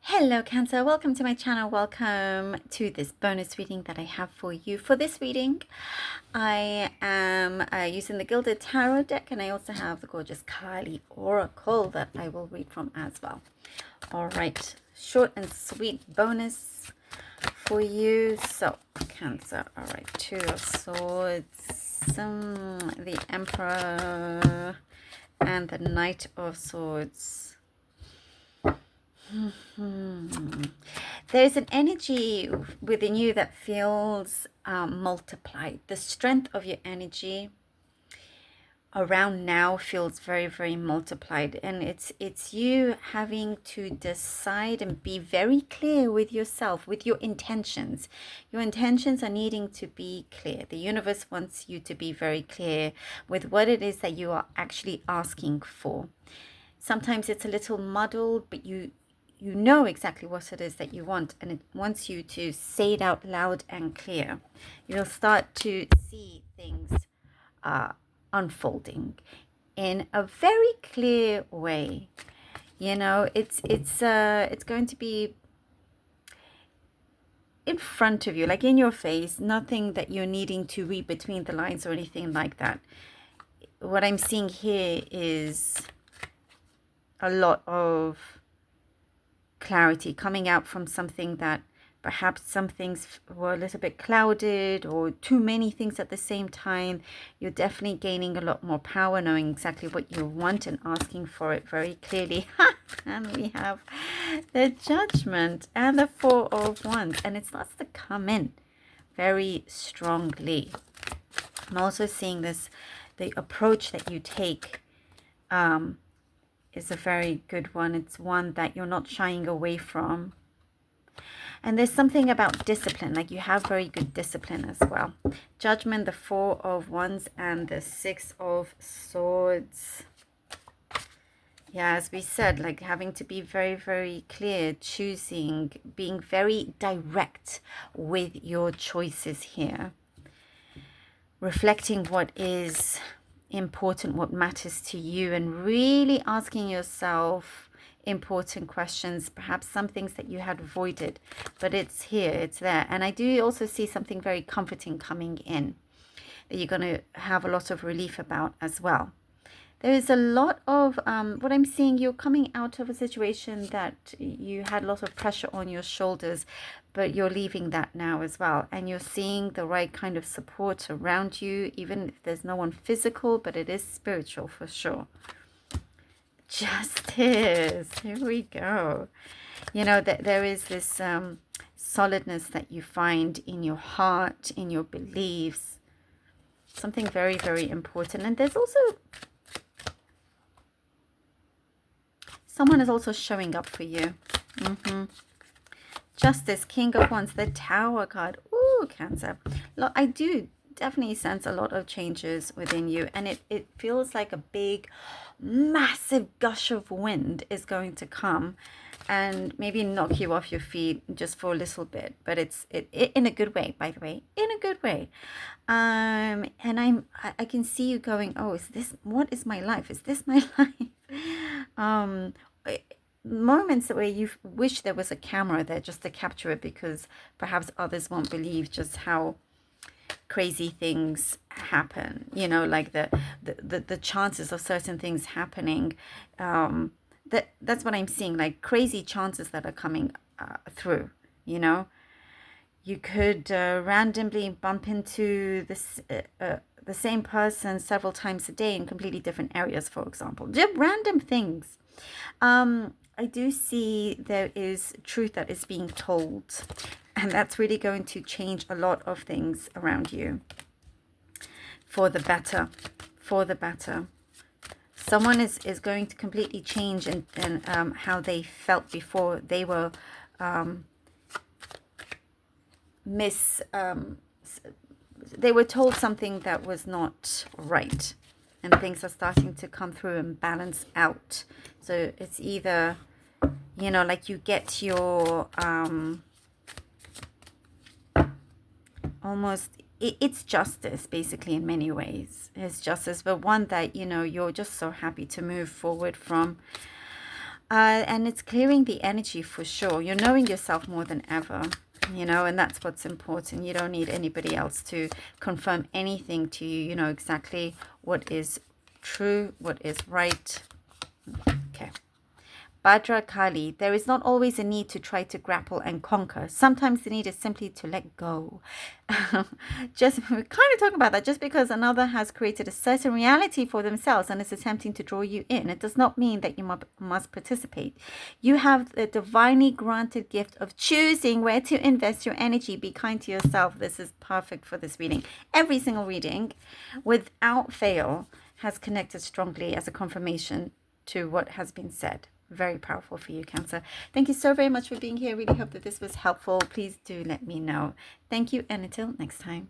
Hello Cancer, welcome to my channel. Welcome to this bonus reading that I have for you. For this reading, I am using the Gilded Tarot deck, and I also have the gorgeous Kali Oracle that I will read from as well. All right, short and sweet bonus for you. So Cancer, all right, Two of Swords, the Emperor, and the Knight of Swords. There's an energy within you that feels multiplied. The strength of your energy around now feels very, very multiplied, and it's you having to decide and be very clear with yourself, with your intentions. Your intentions are needing to be clear. The universe wants you to be very clear with what it is that you are actually asking for. Sometimes it's a little muddled, but you know exactly what it is that you want, and it wants you to say it out loud and clear. You'll start to see things unfolding in a very clear way. You know, it's going to be in front of you, like in your face, nothing that you're needing to read between the lines or anything like that. What I'm seeing here is a lot of clarity coming out from something that perhaps some things were a little bit clouded, or too many things at the same time. You're definitely gaining a lot more power, knowing exactly what you want and asking for it very clearly. And we have the Judgment and the Four of Wands, and it starts to come in very strongly. I'm also seeing this, the approach that you take is a very good one. It's one that you're not shying away from. And there's something about discipline, like you have very good discipline as well. Judgment, the Four of Wands, and the Six of Swords. Yeah, as we said, like having to be very, very clear, choosing, being very direct with your choices here. Reflecting what is important, what matters to you, and really asking yourself important questions, perhaps some things that you had avoided, but it's here, it's there. And I do also see something very comforting coming in that you're going to have a lot of relief about as well. There is a lot of what I'm seeing, you're coming out of a situation that you had a lot of pressure on your shoulders, but you're leaving that now as well. And you're seeing the right kind of support around you, even if there's no one physical, but it is spiritual for sure. Justice, here we go. You know, that there is this solidness that you find in your heart, in your beliefs. Something very, very important. And there's also someone is also showing up for you. Justice, King of Wands, the Tower card. Ooh, Cancer. Look, I do definitely sense a lot of changes within you, and it feels like a big, massive gush of wind is going to come and maybe knock you off your feet just for a little bit, but it's in a good way, by the way, in a good way. And I can see you going, oh, is this, what is my life? Is this my life? Moments where you wish there was a camera there just to capture it, because perhaps others won't believe just how crazy things happen, you know, like the chances of certain things happening. That's what I'm seeing, like crazy chances that are coming through. You know, you could randomly bump into this the same person several times a day in completely different areas, for example. Just random things. I do see there is truth that is being told, and that's really going to change a lot of things around you for the better, for the better. Someone is going to completely change in how they felt before. They were they were told something that was not right, and things are starting to come through and balance out. So it's either, you know, like you get your almost, it's justice basically in many ways. It's justice, but one that, you know, you're just so happy to move forward from. And it's clearing the energy for sure. You're knowing yourself more than ever, you know, and that's what's important. You don't need anybody else to confirm anything to you. You know exactly what is true, what is right. Okay. Bhadra Kali, there is not always a need to try to grapple and conquer. Sometimes the need is simply to let go. Just we're kind of talking about that. Just because another has created a certain reality for themselves and is attempting to draw you in, it does not mean that you must participate. You have the divinely granted gift of choosing where to invest your energy. Be kind to yourself. This is perfect for this reading. Every single reading, without fail, has connected strongly as a confirmation to what has been said. Very powerful for you, Cancer. Thank you so very much for being here. Really hope that this was helpful. Please do let me know. Thank you, and until next time.